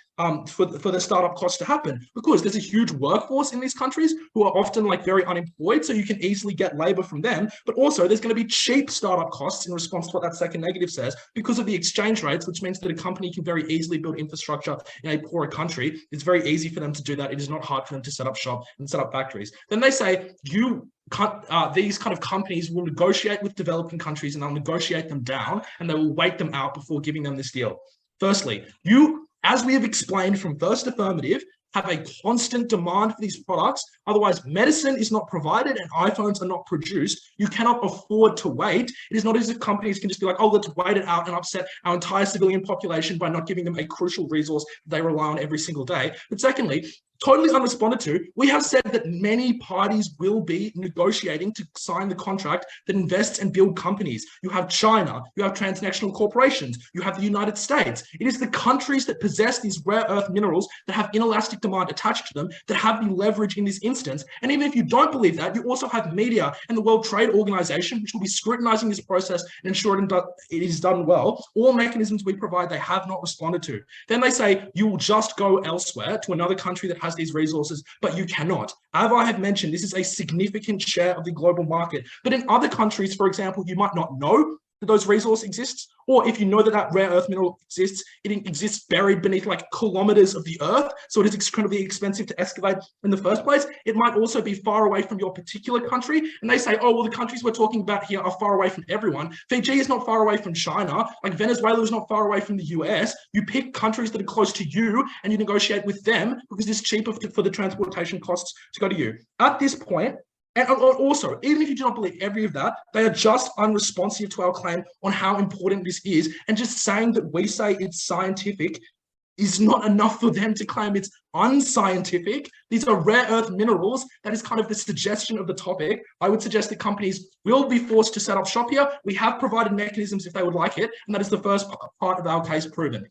for the startup costs to happen because there's a huge workforce in these countries who are often like very unemployed. So you can easily get labor from them, but also there's going to be cheap startup costs in response to what that second negative says because of the exchange rates, which means that a company can very easily build infrastructure in a poorer country. It's very easy for them to do that. It is not hard for them to set up shop and set up factories. Then they say these kind of companies will negotiate with developing countries and they'll negotiate them down and they will wait them out before giving them this deal. Firstly, as we have explained from first affirmative, have a constant demand for these products. Otherwise, medicine is not provided and iPhones are not produced. You cannot afford to wait. It is not as if companies can just be like, oh, let's wait it out and upset our entire civilian population by not giving them a crucial resource they rely on every single day. But secondly, totally unresponded to, we have said that many parties will be negotiating to sign the contract that invests and build companies. You have China, you have transnational corporations, you have the United States. It is the countries that possess these rare earth minerals that have inelastic demand attached to them that have the leverage in this instance. And even if you don't believe that, you also have media and the World Trade Organization, which will be scrutinizing this process and ensuring it is done well. All mechanisms we provide, they have not responded to. Then they say you will just go elsewhere to another country that has these resources, but you cannot. As I have mentioned, this is a significant share of the global market. But in other countries, for example, you might not know that those resources exist, or if you know that that rare earth mineral exists, it exists buried beneath like kilometers of the earth, so it is incredibly expensive to excavate in the first place. It might also be far away from your particular country, and they say, oh, well, the countries we're talking about here are far away from everyone. Fiji is not far away from China, like Venezuela is not far away from the US. You pick countries that are close to you, and you negotiate with them because it's cheaper for the transportation costs to go to you. At this point, and also, even if you do not believe every of that, they are just unresponsive to our claim on how important this is. And just saying that we say it's scientific is not enough for them to claim it's unscientific. These are rare earth minerals. That is kind of the suggestion of the topic. I would suggest that companies will be forced to set up shop here. We have provided mechanisms if they would like it. And that is the first part of our case proven.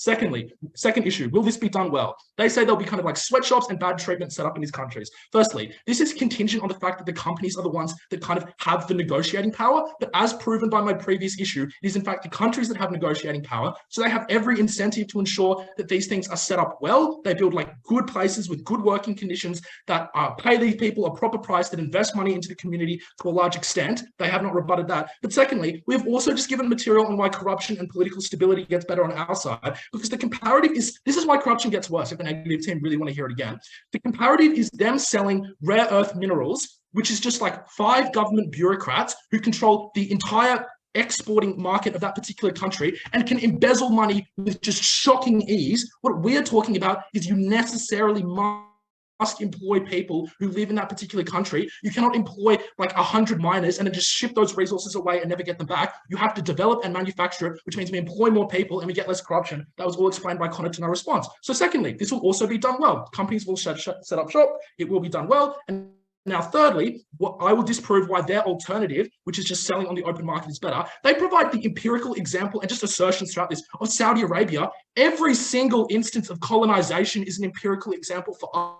Secondly, second issue, will this be done well? They say there'll be kind of like sweatshops and bad treatment set up in these countries. Firstly, this is contingent on the fact that the companies are the ones that kind of have the negotiating power, but as proven by my previous issue, it is in fact the countries that have negotiating power, so they have every incentive to ensure that these things are set up well. They build like good places with good working conditions that pay these people a proper price, that invest money into the community to a large extent. They have not rebutted that. But secondly, we have also just given material on why corruption and political stability gets better on our side, because the comparative is, this is why corruption gets worse, if the negative team really want to hear it again. The comparative is them selling rare earth minerals, which is just like 5 government bureaucrats who control the entire exporting market of that particular country and can embezzle money with just shocking ease. What we're talking about is you necessarily must employ people who live in that particular country. You cannot employ like 100 miners and then just ship those resources away and never get them back. You have to develop and manufacture it, which means we employ more people and we get less corruption. That was all explained by Connor to no response. So secondly, this will also be done well. Companies will set up shop. It will be done well. And now, thirdly, what I will disprove why their alternative, which is just selling on the open market, is better. They provide the empirical example and just assertions throughout this of Saudi Arabia. Every single instance of colonization is an empirical example for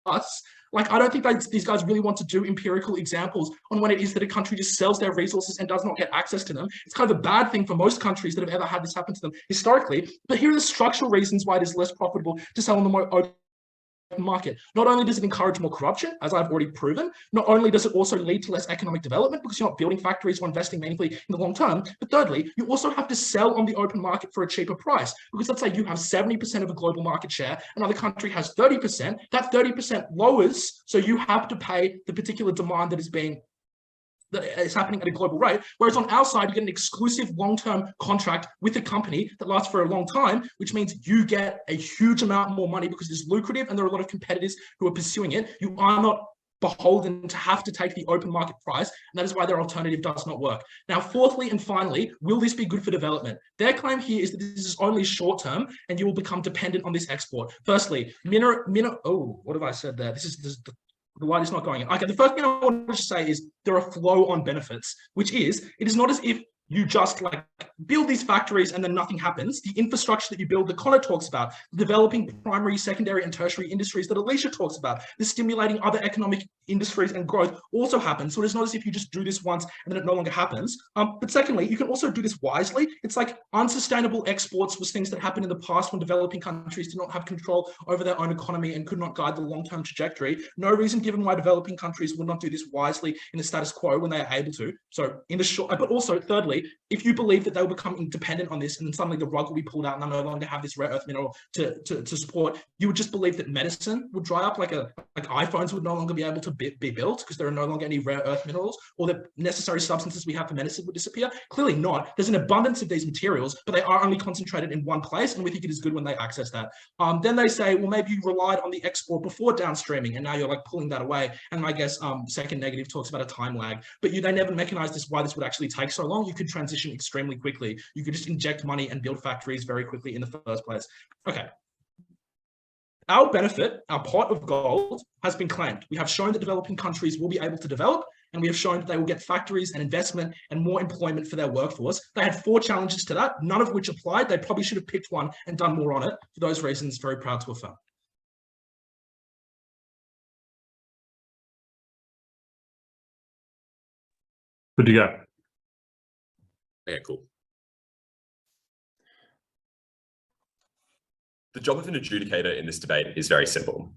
us. Like, I don't think these guys really want to do empirical examples on when it is that a country just sells their resources and does not get access to them. It's kind of a bad thing for most countries that have ever had this happen to them historically. But here are the structural reasons why it is less profitable to sell on the more open market, not only does it encourage more corruption, as I've already proven, not only does it also lead to less economic development because you're not building factories or investing meaningfully in the long term, but thirdly, you also have to sell on the open market for a cheaper price. Because let's say you have 70% of a global market share, another country has 30%, that 30% lowers, so you have to pay the particular demand that is happening at a global rate. Whereas on our side, you get an exclusive long-term contract with a company that lasts for a long time, which means you get a huge amount more money because it's lucrative and there are a lot of competitors who are pursuing it. You are not beholden to have to take the open market price, and that is why their alternative does not work. Now, fourthly and finally, will this be good for development? Their claim here is that this is only short-term and you will become dependent on this export. Firstly, what have I said there? The light is not going in. Okay, the first thing I want to say is there are flow-on benefits, which is, it is not as if you just like build these factories and then nothing happens. The infrastructure that you build, that Connor talks about, developing primary, secondary, and tertiary industries that Aleisha talks about, the stimulating other economic industries and growth also happens. So it's not as if you just do this once and then it no longer happens. But secondly, you can also do this wisely. It's like unsustainable exports was things that happened in the past when developing countries did not have control over their own economy and could not guide the long-term trajectory. No reason given why developing countries will not do this wisely in the status quo when they are able to. So in the short, but also thirdly, if you believe that they'll become dependent on this and then suddenly the rug will be pulled out and they'll no longer have this rare earth mineral to support, you would just believe that medicine would dry up, like iPhones would no longer be able to be built because there are no longer any rare earth minerals, or the necessary substances we have for medicine would disappear. Clearly not. There's an abundance of these materials, but they are only concentrated in one place, and we think it is good when they access that. Then they say, well, maybe you relied on the export before downstreaming, and now you're like pulling that away. And I guess second negative talks about a time lag, but they never mechanized this, why this would actually take so long. You could transition extremely quickly. You could just inject money and build factories very quickly in the first place. Okay. Our benefit, our pot of gold, has been claimed. We have shown that developing countries will be able to develop, and we have shown that they will get factories and investment and more employment for their workforce. They had 4 challenges to that, none of which applied. They probably should have picked one and done more on it. For those reasons, very proud to affirm. Good to go. Yeah, cool. The job of an adjudicator in this debate is very simple.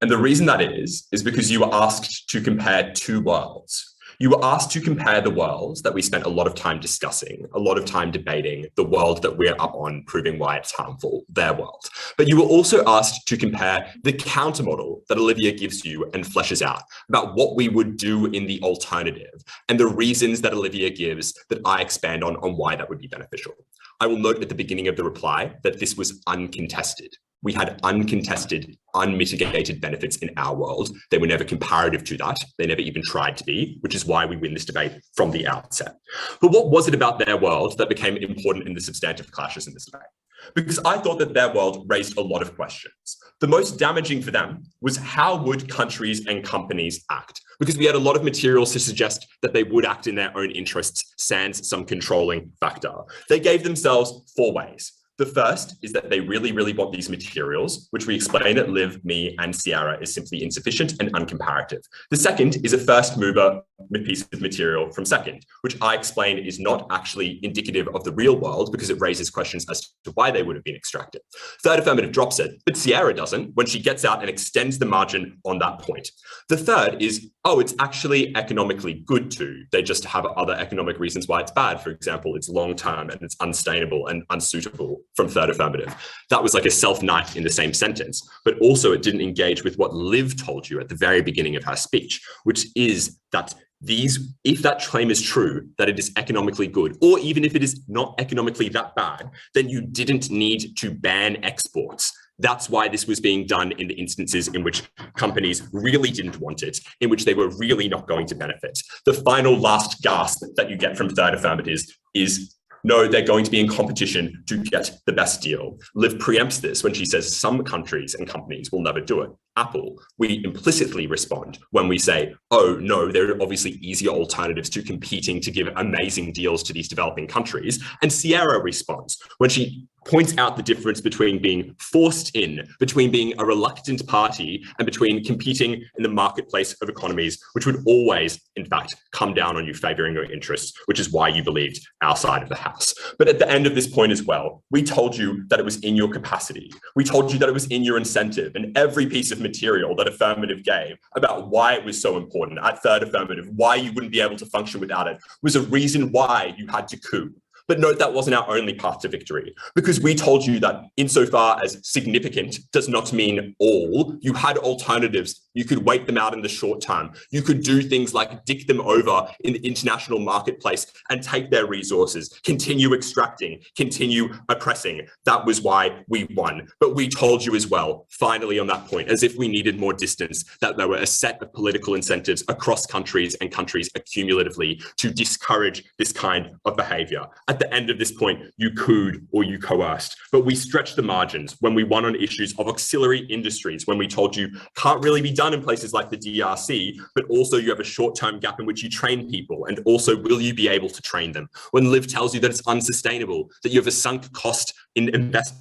And the reason that is because you were asked to compare 2 worlds. You were asked to compare the worlds that we spent a lot of time discussing, a lot of time debating, the world that we're up on proving why it's harmful, their world. But you were also asked to compare the countermodel that Olivia gives you and fleshes out about what we would do in the alternative and the reasons that Olivia gives that I expand on why that would be beneficial. I will note at the beginning of the reply that this was uncontested. We had uncontested, unmitigated benefits in our world. They were never comparative to that. They never even tried to be, which is why we win this debate from the outset. But what was it about their world that became important in the substantive clashes in this debate? Because I thought that their world raised a lot of questions. The most damaging for them was how would countries and companies act? Because we had a lot of materials to suggest that they would act in their own interests, sans some controlling factor. They gave themselves 4 ways. The first is that they really, really want these materials, which we explain at Liv, me, and Sierra is simply insufficient and uncomparative. The second is a first mover piece of material from second, which I explain is not actually indicative of the real world because it raises questions as to why they would have been extracted. Third affirmative drops it, but Sierra doesn't when she gets out and extends the margin on that point. The third is, oh, it's actually economically good too. They just have other economic reasons why it's bad. For example, it's long-term and it's unsustainable and unsuitable from third affirmative. That was like a self-knife in the same sentence, but also it didn't engage with what Liv told you at the very beginning of her speech, which is that if that claim is true, that it is economically good, or even if it is not economically that bad, then you didn't need to ban exports. That's why this was being done in the instances in which companies really didn't want it, in which they were really not going to benefit. The final last gasp that you get from third affirmatives is, no, they're going to be in competition to get the best deal. Liv preempts this when she says some countries and companies will never do it. Apple, we implicitly respond when we say, oh no, there are obviously easier alternatives to competing to give amazing deals to these developing countries. And Sierra responds when she points out the difference between being forced in, between being a reluctant party, and between competing in the marketplace of economies, which would always, in fact, come down on you favoring your interests, which is why you believed our side of the house. But at the end of this point as well, we told you that it was in your capacity. We told you that it was in your incentive, and every piece of material that affirmative gave about why it was so important at third affirmative, why you wouldn't be able to function without it, was a reason why you had to coup. But note that wasn't our only path to victory, because we told you that insofar as significant does not mean all, you had alternatives. You could wait them out in the short term. You could do things like dick them over in the international marketplace and take their resources, continue extracting, continue oppressing. That was why we won. But we told you as well, finally on that point, as if we needed more distance, that there were a set of political incentives across countries and countries accumulatively to discourage this kind of behavior. At the end of this point, you cooed or you coerced, but we stretched the margins when we won on issues of auxiliary industries, when we told you can't really be done in places like the DRC, but also you have a short-term gap in which you train people, and also will you be able to train them? When Liv tells you that it's unsustainable, that you have a sunk cost in investing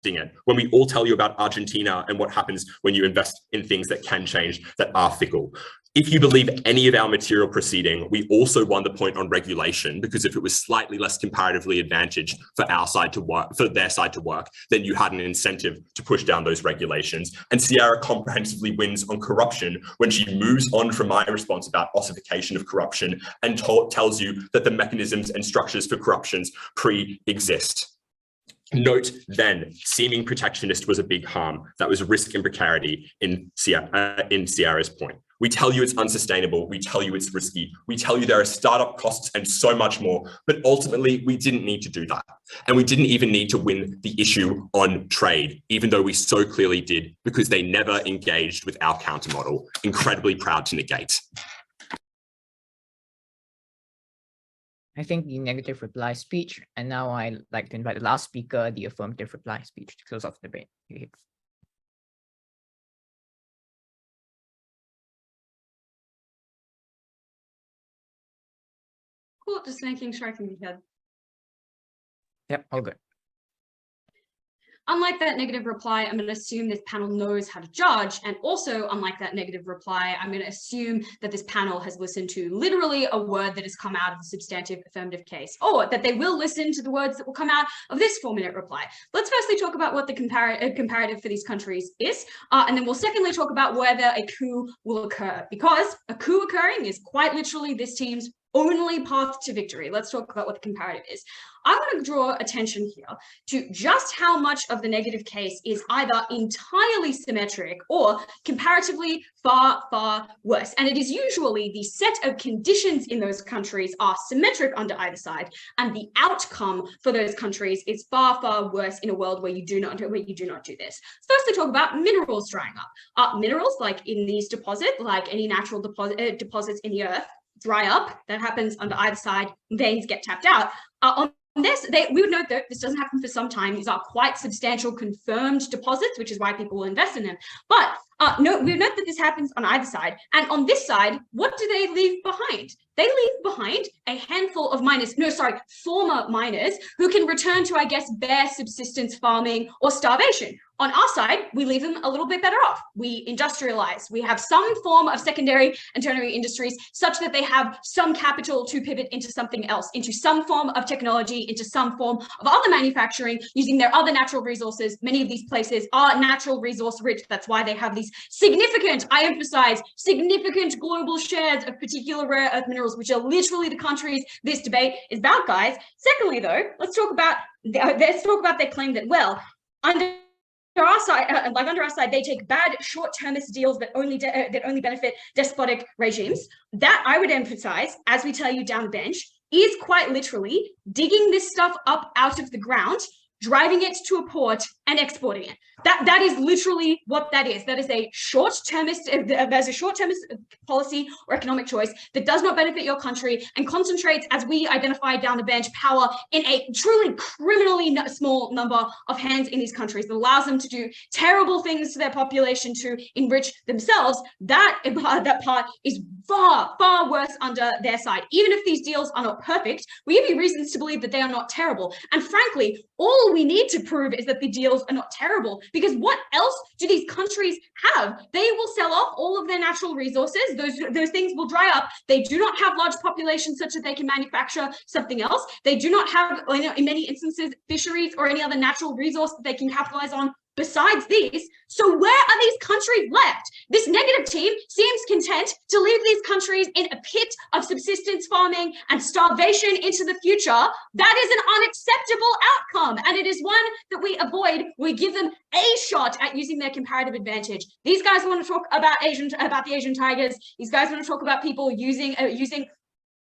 it, when we all tell you about Argentina and what happens when you invest in things that can change, that are fickle. If you believe any of our material proceeding, we also won the point on regulation, because if it was slightly less comparatively advantaged for our side to work, for their side to work, then you had an incentive to push down those regulations. And Sierra comprehensively wins on corruption when she moves on from my response about ossification of corruption and tells you that the mechanisms and structures for corruptions pre-exist. Note then, seeming protectionist was a big harm. That was risk and precarity in Sierra's point. We tell you it's unsustainable. We tell you it's risky. We tell you there are startup costs and so much more. But ultimately, we didn't need to do that. And we didn't even need to win the issue on trade, even though we so clearly did, because they never engaged with our countermodel. Incredibly proud to negate. I think the negative reply speech, and now I'd like to invite the last speaker, the affirmative reply speech, to close off the debate. Cool, just making sure I can be heard. Yep, all good. Unlike that negative reply, I'm going to assume this panel knows how to judge. And also, unlike that negative reply, I'm going to assume that this panel has listened to literally a word that has come out of the substantive affirmative case, or that they will listen to the words that will come out of this 4-minute reply. Let's firstly talk about what the comparative for these countries is, and then we'll secondly talk about whether a coup will occur, because a coup occurring is quite literally this team's only path to victory. Let's talk about what the comparative is. I want to draw attention here to just how much of the negative case is either entirely symmetric or comparatively far, far worse. And it is usually the set of conditions in those countries are symmetric under either side, and the outcome for those countries is far, far worse in a world where you do not do this. First, to talk about minerals drying up. Minerals, like in these deposits, like any natural deposits in the earth, dry up. That happens under either side. Veins get tapped out. On this, we would note that this doesn't happen for some time. These are quite substantial confirmed deposits, which is why people will invest in them. But we note that this happens on either side. And on this side, what do they leave behind? They leave behind a handful of former miners who can return to, I guess, bare subsistence farming or starvation. On our side, we leave them a little bit better off. We industrialize. We have some form of secondary and tertiary industries such that they have some capital to pivot into something else, into some form of technology, into some form of other manufacturing using their other natural resources. Many of these places are natural resource rich. That's why they have these significant, I emphasize, significant global shares of particular rare earth minerals, which are literally the countries this debate is about, guys. Secondly, though, let's talk about their claim that, well, under our side, they take bad short-termist deals that only benefit despotic regimes. That, I would emphasize, as we tell you down the bench, is quite literally digging this stuff up out of the ground, driving it to a port and exporting it. That is literally what that is. That is a short-termist policy or economic choice that does not benefit your country and concentrates, as we identify down the bench, power in a truly criminally small number of hands in these countries that allows them to do terrible things to their population to enrich themselves. That part is far, far worse under their side. Even if these deals are not perfect, we give you reasons to believe that they are not terrible. And frankly, all we need to prove is that the deals are not terrible, because what else do these countries have? They will sell off all of their natural resources. Those things will dry up. They do not have large populations such that they can manufacture something else. They do not have, in many instances, fisheries or any other natural resource that they can capitalize on besides these. So where are these countries left? This negative team seems content to leave these countries in a pit of subsistence farming and starvation into the future. That is an unacceptable outcome, and it is one that we avoid. We give them a shot at using their comparative advantage. These guys want to talk about the Asian tigers. These guys want to talk about people using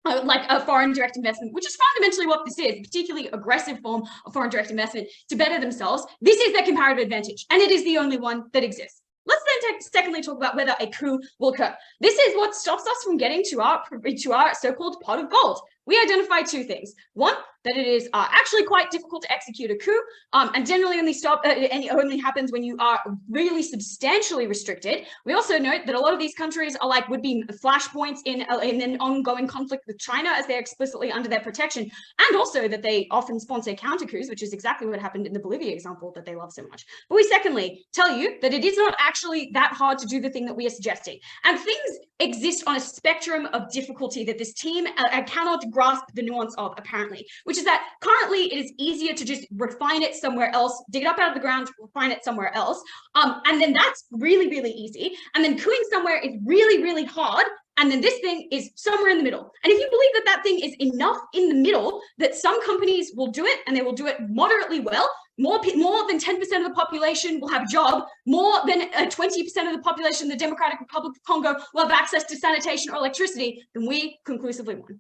like a foreign direct investment, which is fundamentally what this is, a particularly aggressive form of foreign direct investment to better themselves. This is their comparative advantage, and it is the only one that exists. Let's then secondly talk about whether a coup will occur. This is what stops us from getting to our so-called pot of gold. We identify two things. One, that it is actually quite difficult to execute a coup, and generally only happens when you are really substantially restricted. We also note that a lot of these countries are would be flashpoints in an ongoing conflict with China, as they're explicitly under their protection, and also that they often sponsor counter coups, which is exactly what happened in the Bolivia example that they love so much. But we secondly tell you that it is not actually that hard to do the thing that we are suggesting, and things exist on a spectrum of difficulty that this team cannot grasp the nuance of, apparently, which is that currently it is easier to just refine it somewhere else, dig it up out of the ground, refine it somewhere else, and then that's really, really easy. And then cooing somewhere is really, really hard. And then this thing is somewhere in the middle. And if you believe that that thing is enough in the middle, that some companies will do it and they will do it moderately well, more than 10% of the population will have a job, more than 20% of the population in the Democratic Republic of Congo will have access to sanitation or electricity, then we conclusively won.